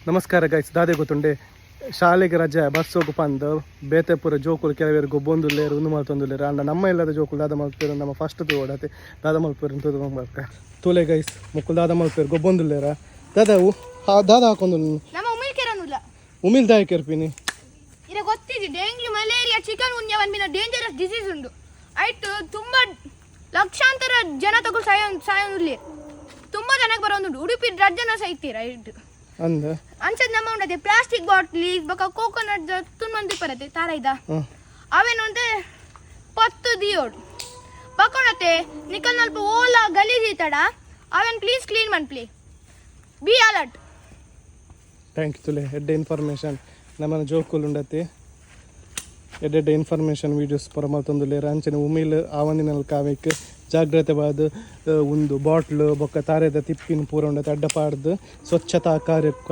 ನಮಸ್ಕಾರ ಗೈಸ್, ದಾದೆ ಗೊತ್ತುಂಡೆ ಶಾಲೆಗೆ ರಜೆ ಬಸ್ ಹೋಗು ಪಂದು ಬೇತೆಪುರ ಜೋಕುಲು ಕೆಲವೇರು ಗೊಬ್ಬೊಂದುಲ್ಲೇರು ಒಂದು ಮಲ್ತೊಂದುಲ್ಲೇರು ಅಂಡ ನಮ್ಮ ಇಲ್ಲದ ಜೋಕುಲು ದಾದ ಮಲ್ಪೇರು ನಮ್ಮ ಫಸ್ಟ್ ತೋಡತೆ ದಾದ ಮಲ್ಪೇರು ತೂದು ಬರ್ಕ ತೂಲೆ ಗೈಸ್ ಮುಕ್ಕುಲು ದಾದ ಮಲ್ಪೇರು ಗೊಬ್ಬೊಂದುಲ್ಲೇರ ದಾದ ದಾದ ಹಾಕೊಂಡು ನಮ್ಮ ಉಮಿಲ್ ಕೆರನುಲ್ಲ ಉಮಿಲ್ ದಾಯ ಕೆರ್ಪಿನಿ ಇರ ಗೊತ್ತಿದೆ ಡೆಂಗ್ಯೂ ಮಲೇರಿಯಾ ಚಿಕನ್ ಗುನ್ಯಾ ಒಂದಿನ ಡೇಂಜರಸ್ ಡಿಸೀಸ್ ಉಂಡು ಆಯ್ತು ತುಂಬಾ ಲಕ್ಷಾಂತರ ಜನ ತಗೊಳ್ ಸಾಯೋನುಲ್ಲಿ ತುಂಬಾ ಜನಕ್ಕೆ ಬರೋದುಂಡು ಉಡುಪಿ ರಜ್ಜನ ಸೈತೀರ ಇಟ್ಟು ಅಂದ ಅಂಚದ್ ನಮ್ಮ ಉಂಡತೆ ಪ್ಲಾಸ್ಟಿಕ್ ಬಾಟ್ಲಿ ಬೊಕ ಕೋಕೋನಟ್ ತುನ್ಮಂದಿ ಪರತೆ ತಾರೈದ ಅವೇನುಂಟೆ 10 ದಿಯೋಡು ಬಕೊಣತೆ ನಿಕಲ್ ನಲ್ಪ ಓಲ ಗಲೀಜಿತಡ ಅವೇನ್ ಪ್ಲೀಸ್ ಕ್ಲೀನ್ ಮನ್ಪ್ಲಿ ಬಿ ಅಲರ್ಟ್. ಥ್ಯಾಂಕ್ ಯು ತುಲೆ ಎಡ್ಡೆ ಇನ್ಫಾರ್ಮೇಷನ್ ನಮ್ಮನ ಜೋಕುಲು ಉಂಡತಿ ಎಡ್ಡೆ ಇನ್ಫಾರ್ಮೇಷನ್ ವೀಡಿಯೋಸ್ ಪರ ಮಲ್ತೊಂದುಲ್ಲೇರು ಅಂಚನೆ ಉಮಿಲ್ ಆವಂದಿನಲ್ಲಿ ಕಾವಿಕ್ ಜಾಗ್ರತೆ ಬಾದ್ ಒಂದು ಬಾಟ್ಲು ಬೊಕ್ಕ ತಾರೆದ ತಿಪ್ಪಿನ ಪೂರ ಉಂಡತೆ ಅಡ್ಡ ಪಾಡ್ದು ಸ್ವಚ್ಛತಾ ಕಾರ್ಯ